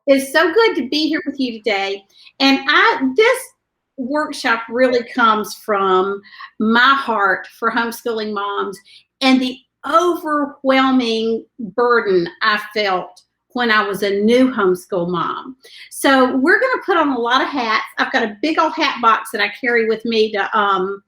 It's so good to be here with you today. And this workshop really comes from my heart for homeschooling moms and the overwhelming burden I felt when I was a new homeschool mom. So we're going to put on a lot of hats. I've got a big old hat box that I carry with me to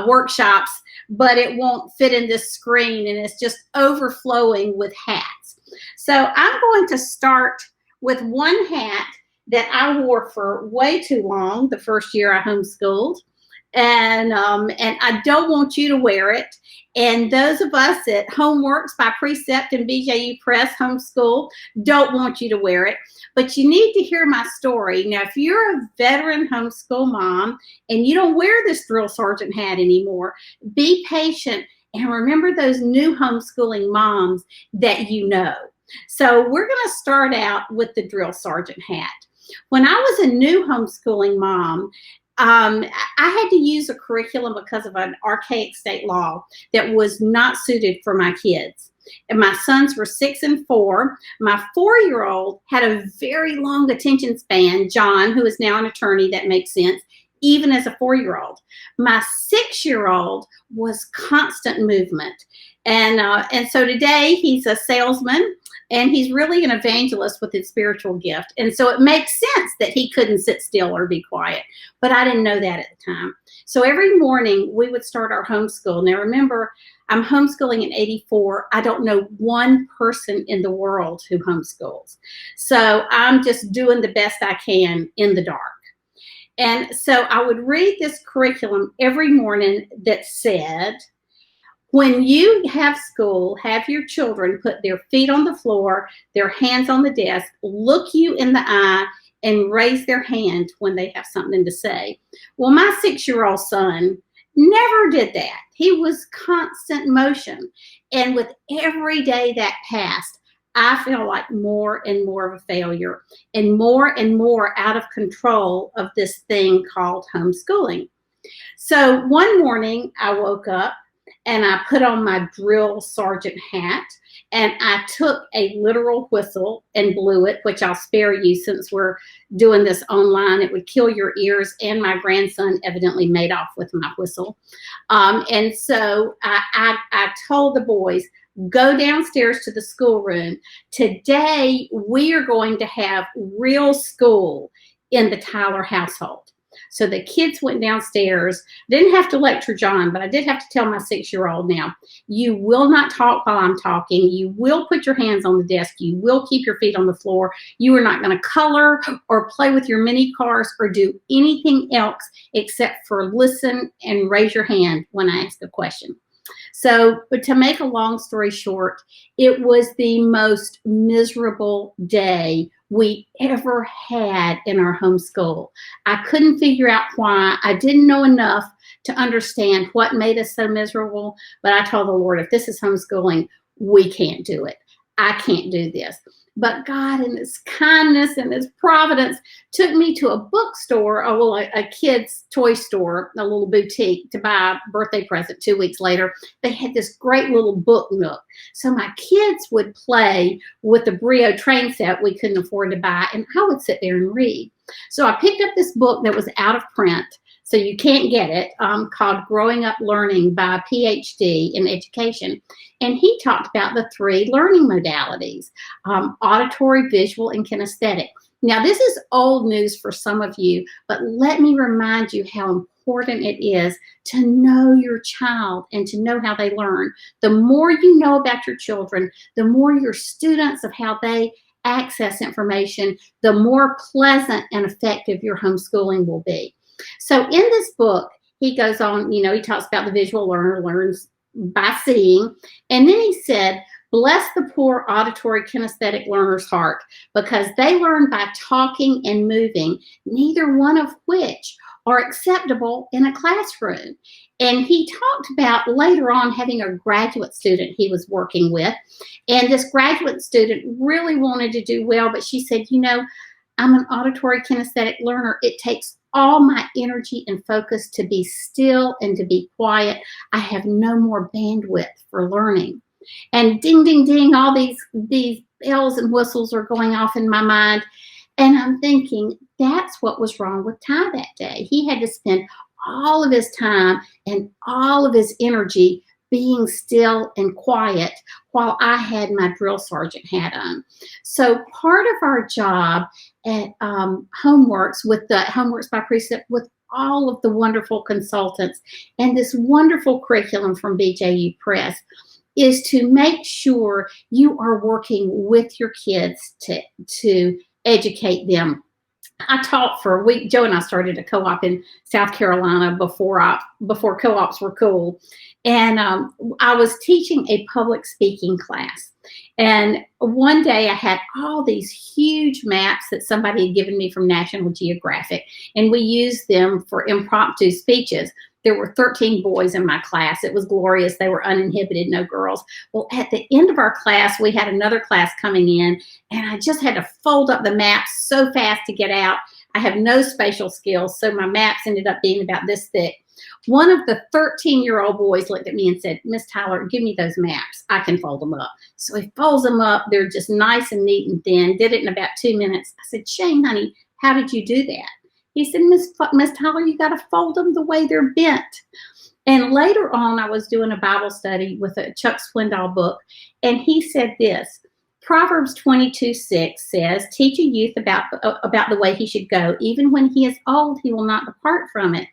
workshops, but it won't fit in this screen, and it's just overflowing with hats. So I'm going to start with one hat that I wore for way too long the first year I homeschooled. And I don't want you to wear it. And those of us at Homeworks by Precept and BJU Press Homeschool don't want you to wear it. But you need to hear my story. Now, if you're a veteran homeschool mom and you don't wear this drill sergeant hat anymore, be patient and remember those new homeschooling moms that you know. So we're going to start out with the drill sergeant hat. When I was a new homeschooling mom, I had to use a curriculum because of an archaic state law that was not suited for my kids. And my sons were 6 and 4. My 4-year-old had a very long attention span, John, who is now an attorney, that makes sense, even as a 4-year-old. My 6-year-old was constant movement. And so today he's a salesman, and he's really an evangelist with his spiritual gift. And so it makes sense that he couldn't sit still or be quiet. But I didn't know that at the time. So every morning we would start our homeschool. Now remember, I'm homeschooling in '84. I don't know one person in the world who homeschools. So I'm just doing the best I can in the dark. And so I would read this curriculum every morning that said, when you have school, have your children put their feet on the floor, their hands on the desk, look you in the eye, and raise their hand when they have something to say. Well, my 6-year-old son never did that. He was constant motion. And with every day that passed, I felt like more and more of a failure and more out of control of this thing called homeschooling. So one morning I woke up and I put on my drill sergeant hat, and I took a literal whistle and blew it, which I'll spare you since we're doing this online. It would kill your ears, and my grandson evidently made off with my whistle. And so I told the boys, go downstairs to the schoolroom. Today, we are going to have real school in the Tyler household. So the kids went downstairs. Didn't have to lecture John, but I did have to tell my 6-year-old, now, you will not talk while I'm talking. You will put your hands on the desk. You will keep your feet on the floor. You are not going to color or play with your mini cars or do anything else except for listen and raise your hand when I ask a question. So, but to make a long story short, it was the most miserable day we ever had in our homeschool. I couldn't figure out why. I didn't know enough to understand what made us so miserable, but I told the Lord, if this is homeschooling, we can't do it. I can't do this. But God, in His kindness and His providence, took me to a bookstore, a kid's toy store, a little boutique, to buy a birthday present 2 weeks later. They had this great little book nook. So my kids would play with the Brio train set we couldn't afford to buy, and I would sit there and read. So I picked up this book that was out of print, so you can't get it, called Growing Up Learning by a PhD in education. And he talked about the 3 learning modalities, auditory, visual, and kinesthetic. Now, this is old news for some of you, but let me remind you how important it is to know your child and to know how they learn. The more you know about your children, the more you're students of how they access information, the more pleasant and effective your homeschooling will be. So in this book, he goes on, he talks about the visual learner learns by seeing. And then he said, bless the poor auditory kinesthetic learner's heart, because they learn by talking and moving, neither one of which are acceptable in a classroom. And he talked about later on having a graduate student he was working with. And this graduate student really wanted to do well, but she said, I'm an auditory kinesthetic learner. It takes all my energy and focus to be still and to be quiet. I have no more bandwidth for learning. And ding, ding, ding, all these bells and whistles are going off in my mind. And I'm thinking, that's what was wrong with Ty that day. He had to spend all of his time and all of his energy being still and quiet while I had my drill sergeant hat on. So part of our job at Homeworks by Precept with all of the wonderful consultants and this wonderful curriculum from BJU Press is to make sure you are working with your kids to educate them. I taught for a week. Joe and I started a co-op in South Carolina before co-ops were cool, and I was teaching a public speaking class. And one day I had all these huge maps that somebody had given me from National Geographic, and we used them for impromptu speeches. There were 13 boys in my class. It was glorious. They were uninhibited, no girls. Well, at the end of our class, we had another class coming in, and I just had to fold up the maps so fast to get out. I have no spatial skills, so my maps ended up being about this thick. One of the 13-year-old boys looked at me and said, "Miss Tyler, give me those maps. I can fold them up." So he folds them up. They're just nice and neat and thin. Did it in about 2 minutes. I said, "Shane, honey, how did you do that?" He said, Miss Tyler, you got to fold them the way they're bent." And later on, I was doing a Bible study with a Chuck Swindoll book, and he said this, Proverbs 22:6 says, "Teach a youth about the way he should go. Even when he is old, he will not depart from it."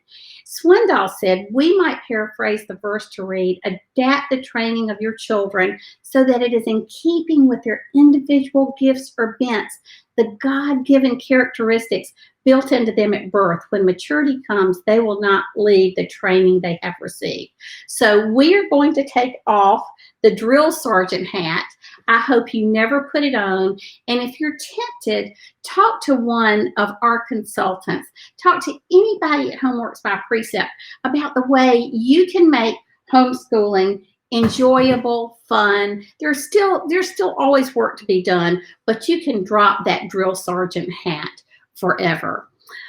Swindoll said, we might paraphrase the verse to read, "Adapt the training of your children so that it is in keeping with their individual gifts or bents, the God-given characteristics built into them at birth. When maturity comes, they will not leave the training they have received." So we are going to take off the drill sergeant hat. I hope you never put it on. And if you're tempted, talk to one of our consultants. Talk to anybody at Homeworks by Precept about the way you can make homeschooling enjoyable, fun. There's still always work to be done, but you can drop that drill sergeant hat forever.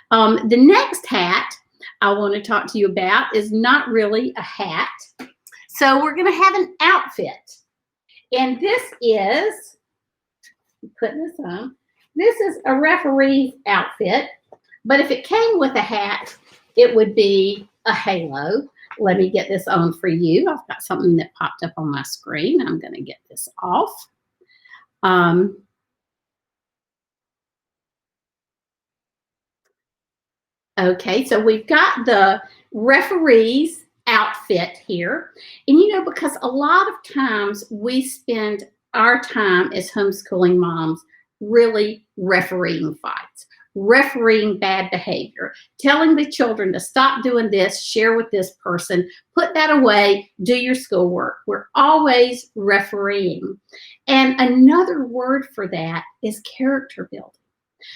The next hat I want to talk to you about is not really a hat. So we're going to have an outfit. And this is, putting this on, this is a referee's outfit. But if it came with a hat, it would be a halo. Let me get this on for you. I've got something that popped up on my screen. I'm going to get this off. Okay, so we've got the referee's outfit here. And because a lot of times we spend our time as homeschooling moms really refereeing fights, refereeing bad behavior, telling the children to stop doing this, share with this person, put that away, do your schoolwork. We're always refereeing. And another word for that is character building.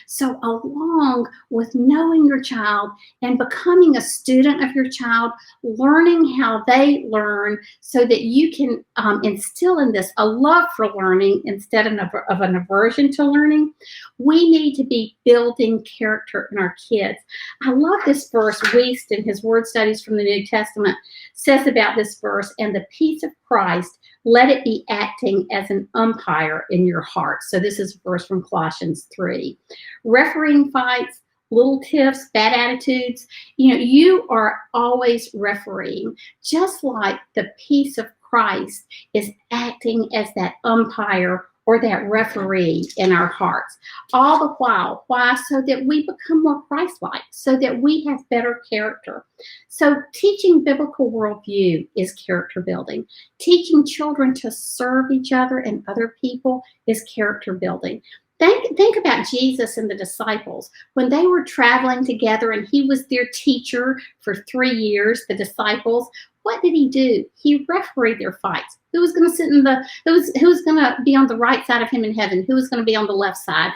So along with knowing your child and becoming a student of your child, learning how they learn so that you can instill in this a love for learning instead of an aversion to learning, we need to be building character in our kids. I love this verse. Wiest in his word studies from the New Testament says about this verse, "And the peace of Christ, let it be acting as an umpire in your heart." So this is a verse from Colossians 3. Refereeing fights, little tiffs, bad attitudes, you are always refereeing, just like the peace of Christ is acting as that umpire or that referee in our hearts. All the while, why? So that we become more Christ-like, so that we have better character. So teaching biblical worldview is character building. Teaching children to serve each other and other people is character building. Think about Jesus and the disciples. When they were traveling together and he was their teacher for 3 years, the disciples, what did he do? He refereed their fights. Who was going to sit who was going to be on the right side of him in heaven? Who was going to be on the left side?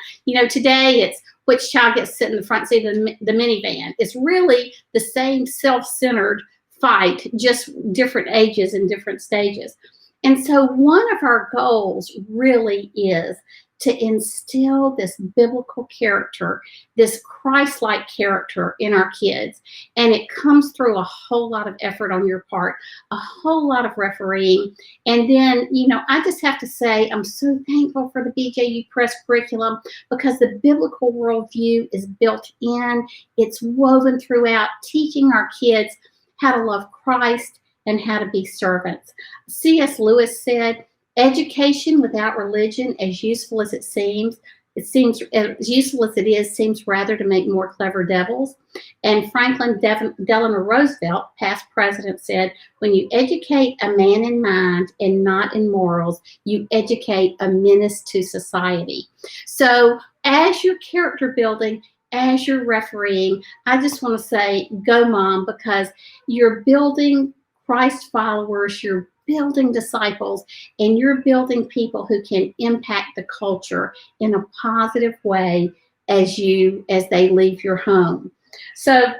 Today it's which child gets to sit in the front seat of the minivan. It's really the same self-centered fight, just different ages and different stages. And so one of our goals really is to instill this biblical character, this Christ-like character in our kids. And it comes through a whole lot of effort on your part, a whole lot of refereeing. And then, you know, I just have to say, I'm so thankful for the BJU Press curriculum, because the biblical worldview is built in, it's woven throughout, teaching our kids how to love Christ and how to be servants. C.S. Lewis said, education without religion, as useful as it seems as useful as it is, seems rather to make more clever devils. And Franklin Delano Roosevelt, past president, said, when you educate a man in mind and not in morals, you educate a menace to society. So as you're character building, as you're refereeing, I just want to say, go mom, because you're building Christ followers, you're building disciples, and you're building people who can impact the culture in a positive way as they leave your home. So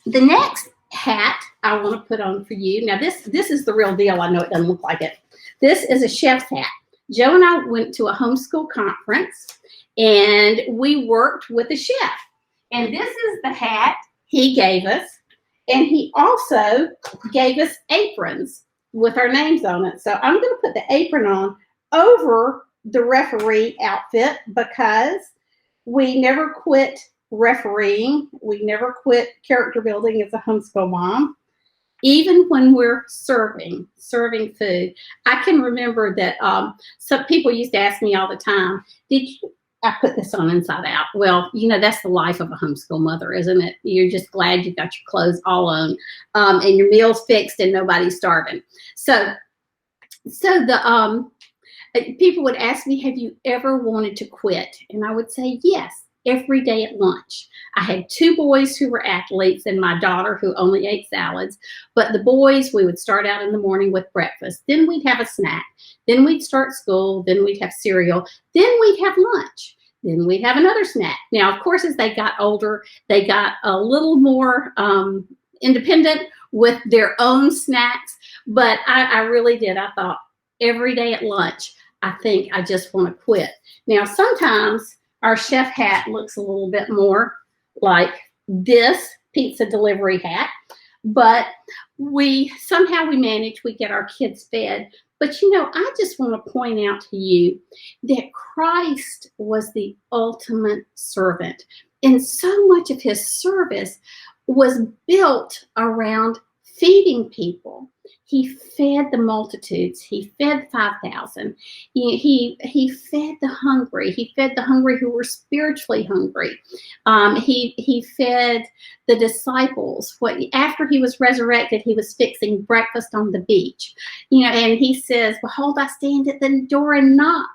the next hat I want to put on for you. Now this is the real deal. I know it doesn't look like it. This is a chef's hat. Joe and I went to a homeschool conference and we worked with a chef. And this is the hat he gave us. And he also gave us aprons with our names on it. So I'm going to put the apron on over the referee outfit, because we never quit refereeing. We never quit character building as a homeschool mom, even when we're serving food. I can remember that some people used to ask me all the time, I put this on inside out. Well, you know, that's the life of a homeschool mother, isn't it? You're just glad you've got your clothes all on, and your meals fixed and nobody's starving. So the people would ask me, have you ever wanted to quit? And I would say, yes, every day at lunch. I had 2 boys who were athletes and my daughter who only ate salads. But the boys, we would start out in the morning with breakfast. Then we'd have a snack. Then we'd start school. Then we'd have cereal. Then we'd have lunch. Then we'd have another snack. Now, of course, as they got older, they got a little more independent with their own snacks. But I really did. I thought, every day at lunch, I think I just want to quit. Now, sometimes our chef hat looks a little bit more like this pizza delivery hat, but somehow we manage, we get our kids fed. But you know, I just want to point out to you that Christ was the ultimate servant, and so much of his service was built around feeding people. He fed the multitudes. He fed 5,000. He fed the hungry. He fed the hungry who were spiritually hungry. He fed the disciples. After he was resurrected, he was fixing breakfast on the beach. You know, and he says, "Behold, I stand at the door and knock.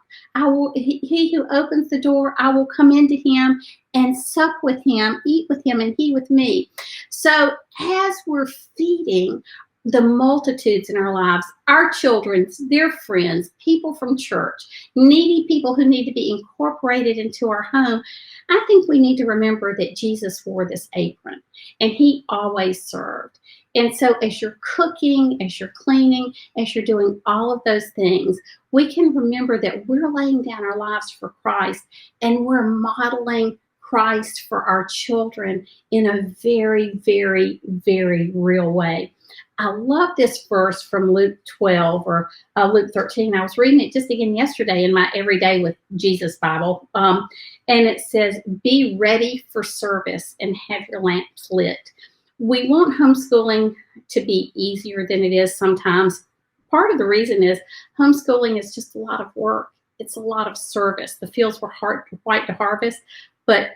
He who opens the door, I will come into him and sup with him, eat with him, and he with me." So as we're feeding the multitudes in our lives, our children, their friends, people from church, needy people who need to be incorporated into our home, I think we need to remember that Jesus wore this apron and he always served. And so as you're cooking, as you're cleaning, as you're doing all of those things, we can remember that we're laying down our lives for Christ and we're modeling Christ for our children in a very, very, very real way. I love this verse from Luke 12 or Luke 13. I was reading it just again yesterday in my Everyday with Jesus Bible. And it says, "Be ready for service and have your lamps lit." We want homeschooling to be easier than it is sometimes. Part of the reason is homeschooling is just a lot of work. It's a lot of service. The fields were white to harvest, but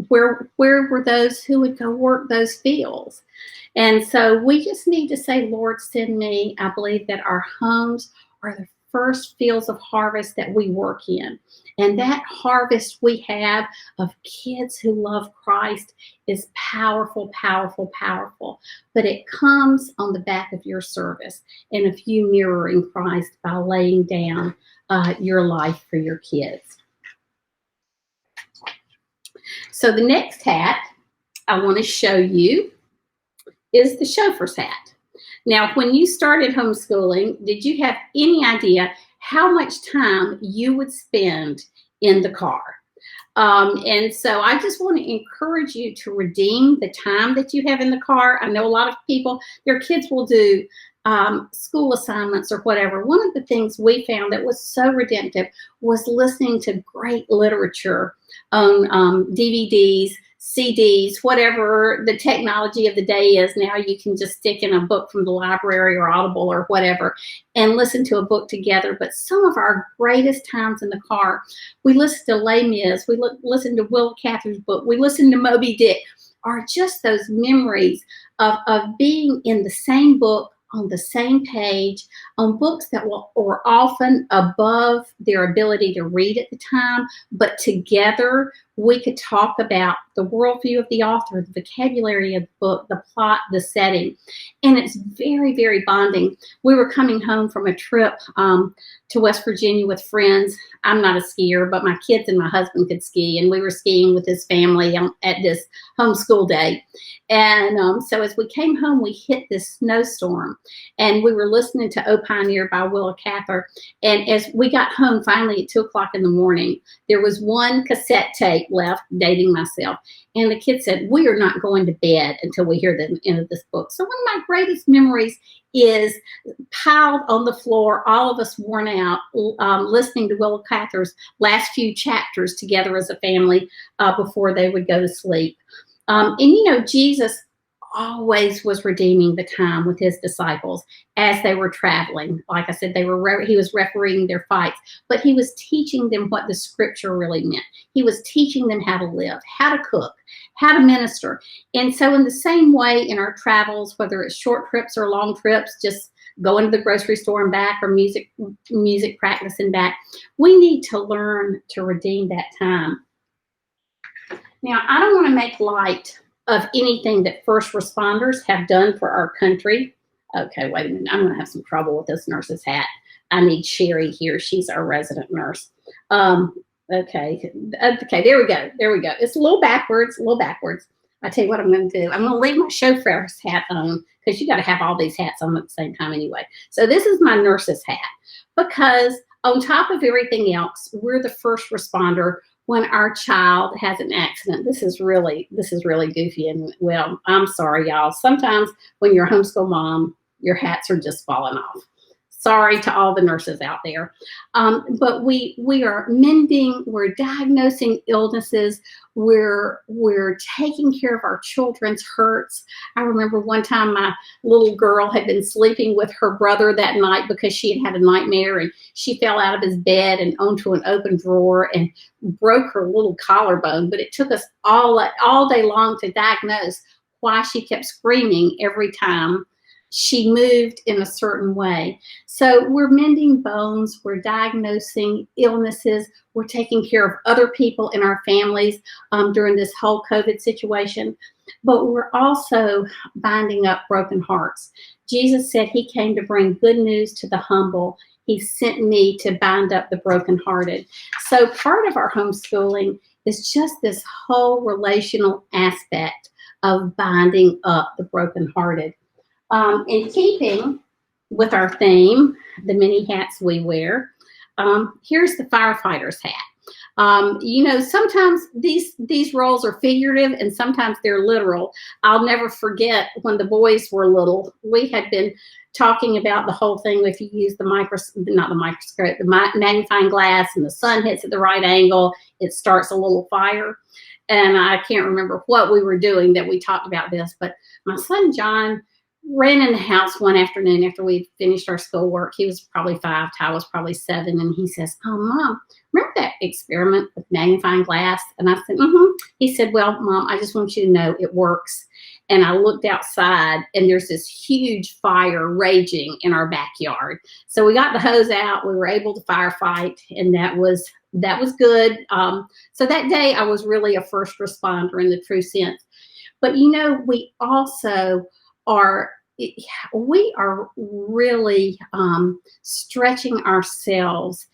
where were those who would go work those fields? And so we just need to say, Lord, send me. I believe that our homes are the first fields of harvest that we work in. And that harvest we have of kids who love Christ is powerful, powerful, powerful. But it comes on the back of your service and of you mirroring Christ by laying down your life for your kids. So the next hat I want to show you is the chauffeur's hat. Now, when you started homeschooling, did you have any idea how much time you would spend in the car. And so I just want to encourage you to redeem the time that you have in the car. I know a lot of people, their kids will do school assignments or whatever. One of the things we found that was so redemptive was listening to great literature on DVDs, CDs, whatever the technology of the day is. Now you can just stick in a book from the library or Audible or whatever and listen to a book together. But some of our greatest times in the car, we listen to Les Mis, we listen to Will Cather's book, we listen to Moby Dick, are just those memories of being in the same book, on the same page, on books that were often above their ability to read at the time, but together we could talk about the worldview of the author, the vocabulary of the book, the plot, the setting. And it's very, very bonding. We were coming home from a trip to West Virginia with friends. I'm not a skier, but my kids and my husband could ski, and we were skiing with his family at this homeschool day. And so as we came home, we hit this snowstorm, and we were listening to O Pioneer by Willa Cather. And as we got home finally at 2 o'clock in the morning, there was one cassette tape left, dating myself. And the kid said, we are not going to bed until we hear the end of this book. So one of my greatest memories is piled on the floor, all of us worn out, listening to Willa Cather's last few chapters together as a family before they would go to sleep. And you know, Jesus always was redeeming the time with his disciples as they were traveling. Like I said, he was refereeing their fights, but he was teaching them what the scripture really meant. He was teaching them how to live, how to cook, how to minister. And so in the same way in our travels, whether it's short trips or long trips, just going to the grocery store and back, or music practice and back, we need to learn to redeem that time. Now, I don't want to make light of anything that first responders have done for our country. Okay, wait a minute. I'm going to have some trouble with this nurse's hat. I need Sherry here. She's our resident nurse. Okay, there we go. It's a little backwards, I tell you what I'm going to do. I'm going to leave my chauffeur's hat on, because you got to have all these hats on at the same time anyway. So this is my nurse's hat, because on top of everything else, we're the first responder when our child has an accident. This is really goofy, and well, I'm sorry, y'all. Sometimes when you're a homeschool mom, your hats are just falling off. Sorry to all the nurses out there. But we are mending, we're diagnosing illnesses, we're taking care of our children's hurts. I remember one time my little girl had been sleeping with her brother that night because she had had a nightmare, and she fell out of his bed and onto an open drawer and broke her little collarbone. But it took us all day long to diagnose why she kept screaming every time she moved in a certain way. So we're mending bones, we're diagnosing illnesses, we're taking care of other people in our families during this whole COVID situation, but we're also binding up broken hearts. Jesus said he came to bring good news to the humble. He sent me to bind up the brokenhearted. So part of our homeschooling is just this whole relational aspect of binding up the brokenhearted. In keeping with our theme, the many hats we wear, here's the firefighter's hat. You know, sometimes these roles are figurative and sometimes they're literal. I'll never forget when the boys were little, we had been talking about the whole thing. If you use the magnifying glass, and the sun hits at the right angle, it starts a little fire. And I can't remember what we were doing that we talked about this, but my son John ran in the house one afternoon after we finished our schoolwork. He was probably 5, Ty was probably 7, and he says, "Oh, Mom, remember that experiment with magnifying glass?" And I said, "Mm-hmm." He said, "Well, Mom, I just want you to know it works." And I looked outside, and there's this huge fire raging in our backyard. So we got the hose out. We were able to firefight, and that was good. So that day, I was really a first responder in the true sense. But, you know, we also we are really stretching ourselves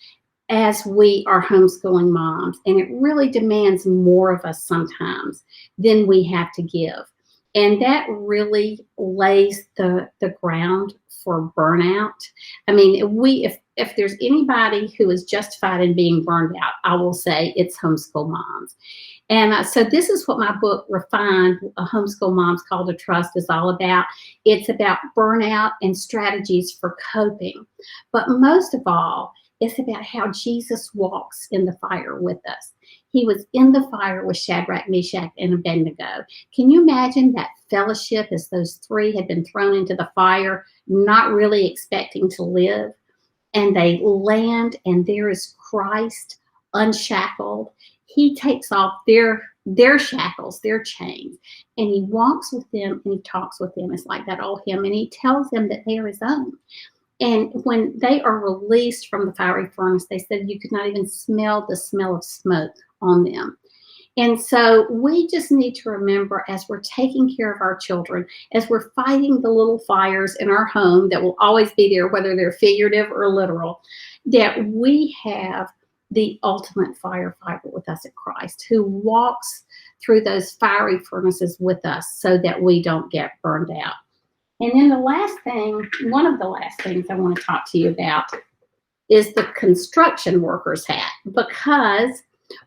as we are homeschooling moms, and it really demands more of us sometimes than we have to give. And that really lays the ground for burnout. I mean, if there's anybody who is justified in being burned out, I will say it's homeschool moms. And so this is what my book, Refined, A Homeschool Mom's Call to Trust, is all about. It's about burnout and strategies for coping. But most of all, it's about how Jesus walks in the fire with us. He was in the fire with Shadrach, Meshach, and Abednego. Can you imagine that fellowship as those three had been thrown into the fire, not really expecting to live? And they land, and there is Christ unshackled. He takes off their shackles, their chains, and he walks with them and he talks with them. It's like that old hymn, and he tells them that they are his own. And when they are released from the fiery furnace, they said you could not even smell the smell of smoke on them. And so we just need to remember, as we're taking care of our children, as we're fighting the little fires in our home that will always be there, whether they're figurative or literal, that we have the ultimate firefighter with us at Christ, who walks through those fiery furnaces with us so that we don't get burned out. And then the last thing, one of the last things I want to talk to you about is the construction worker's hat, because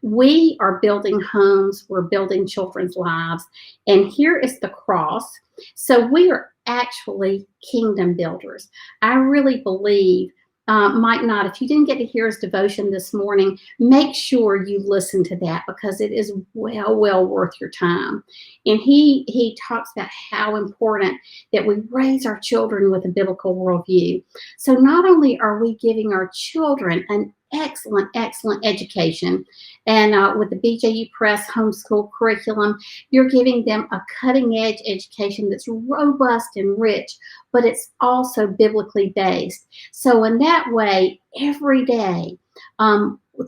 we are building homes, we're building children's lives, and here is the cross. So we are actually kingdom builders. I really believe, Mike Knott, if you didn't get to hear his devotion this morning, make sure you listen to that, because it is well worth your time. And he talks about how important that we raise our children with a biblical worldview. So not only are we giving our children an excellent education, and with the BJU Press homeschool curriculum, you're giving them a cutting edge education that's robust and rich, but it's also biblically based. So in that way, every day,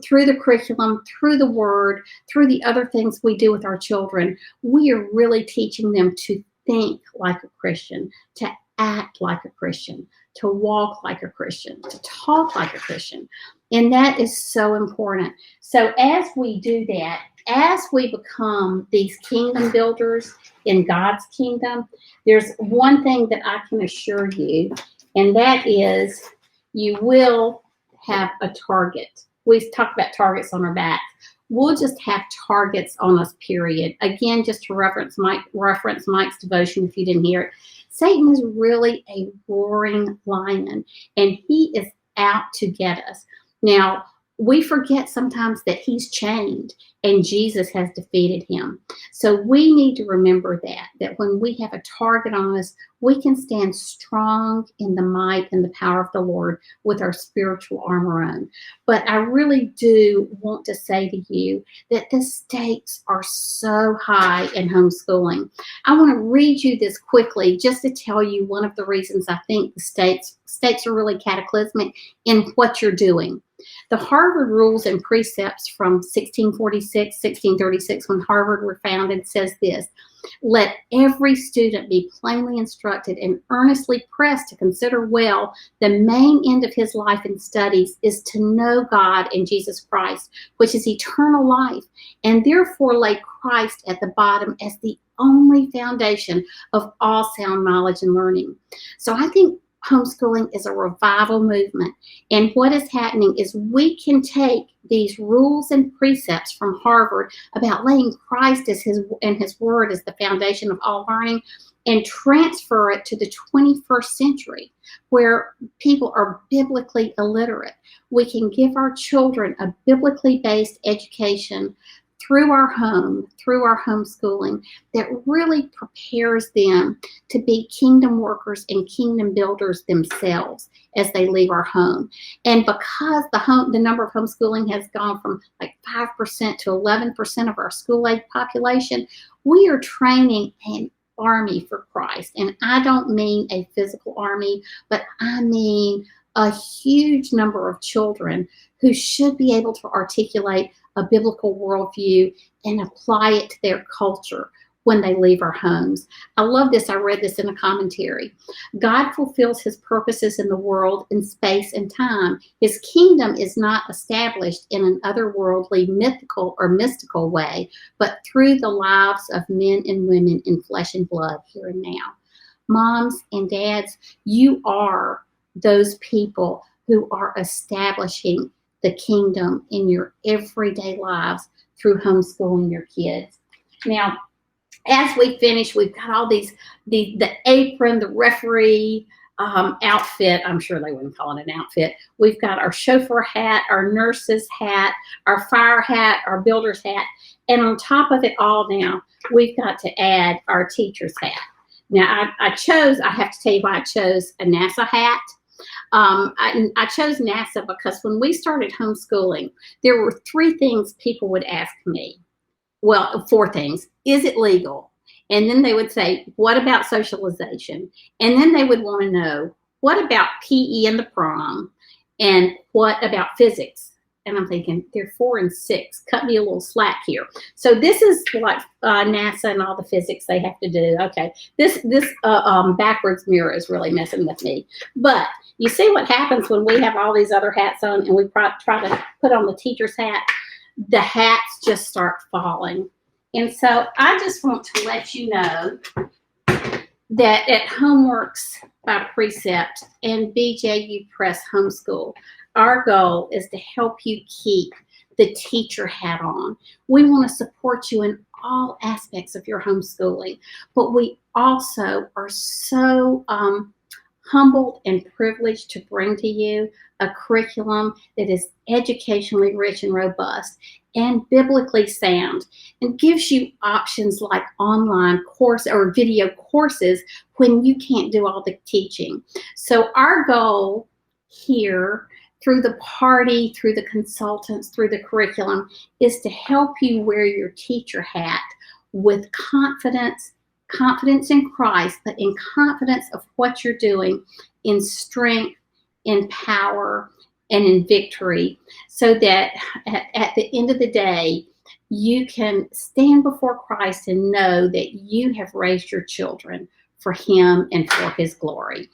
through the curriculum, through the word, through the other things we do with our children, we are really teaching them to think like a Christian, to act like a Christian, to walk like a Christian, to talk like a Christian. And that is so important. So as we do that, as we become these kingdom builders in God's kingdom, there's one thing that I can assure you, and that is you will have a target. We talk about targets on our back. We'll just have targets on us, period. Again, just to reference Mike's devotion, if you didn't hear it, Satan is really a roaring lion, and he is out to get us. Now, we forget sometimes that he's chained and Jesus has defeated him. So we need to remember that when we have a target on us, we can stand strong in the might and the power of the Lord with our spiritual armor on. But I really do want to say to you that the stakes are so high in homeschooling. I want to read you this quickly just to tell you one of the reasons I think the stakes are really cataclysmic in what you're doing. The Harvard Rules and Precepts from 1636, when Harvard were founded, says this: let every student be plainly instructed and earnestly pressed to consider well the main end of his life and studies is to know God and Jesus Christ, which is eternal life, and therefore lay Christ at the bottom as the only foundation of all sound knowledge and learning. So I think homeschooling is a revival movement. And what is happening is we can take these rules and precepts from Harvard about laying Christ as his word as the foundation of all learning and transfer it to the 21st century where people are biblically illiterate. We can give our children a biblically based education through our home, through our homeschooling, that really prepares them to be kingdom workers and kingdom builders themselves as they leave our home. And because the number of homeschooling has gone from like 5% to 11% of our school-age population, we are training an army for Christ. And I don't mean a physical army, but I mean a huge number of children who should be able to articulate a biblical worldview and apply it to their culture when they leave our homes. I love this. I read this in a commentary. God fulfills his purposes in the world in space and time. His kingdom is not established in an otherworldly, mythical, or mystical way, but through the lives of men and women in flesh and blood here and now. Moms and dads, you are those people who are establishing the kingdom in your everyday lives through homeschooling your kids. Now, as we finish, we've got all these, the apron, the referee outfit. I'm sure they wouldn't call it an outfit. We've got our chauffeur hat, our nurse's hat, our fire hat, our builder's hat. And on top of it all now, we've got to add our teacher's hat. Now, I have to tell you why I chose a NASA hat. I chose NASA because when we started homeschooling, there were 3 things people would ask me. Well, 4 things. Is it legal? And then they would say, what about socialization? And then they would want to know, what about PE in the prom? And what about physics? And I'm thinking, they're 4 and 6. Cut me a little slack here. So this is like NASA and all the physics they have to do. Okay, this backwards mirror is really messing with me. But you see what happens when we have all these other hats on and we try to put on the teacher's hat? The hats just start falling. And so I just want to let you know that at Homeworks by Precept and BJU Press Homeschool, our goal is to help you keep the teacher hat on. We want to support you in all aspects of your homeschooling, but we also are so humbled and privileged to bring to you a curriculum that is educationally rich and robust and biblically sound, and gives you options like online course or video courses when you can't do all the teaching. So our goal here, through the party, through the consultants, through the curriculum, is to help you wear your teacher hat with confidence in Christ, but in confidence of what you're doing, in strength, in power, and in victory, so that at the end of the day, you can stand before Christ and know that you have raised your children for Him and for His glory.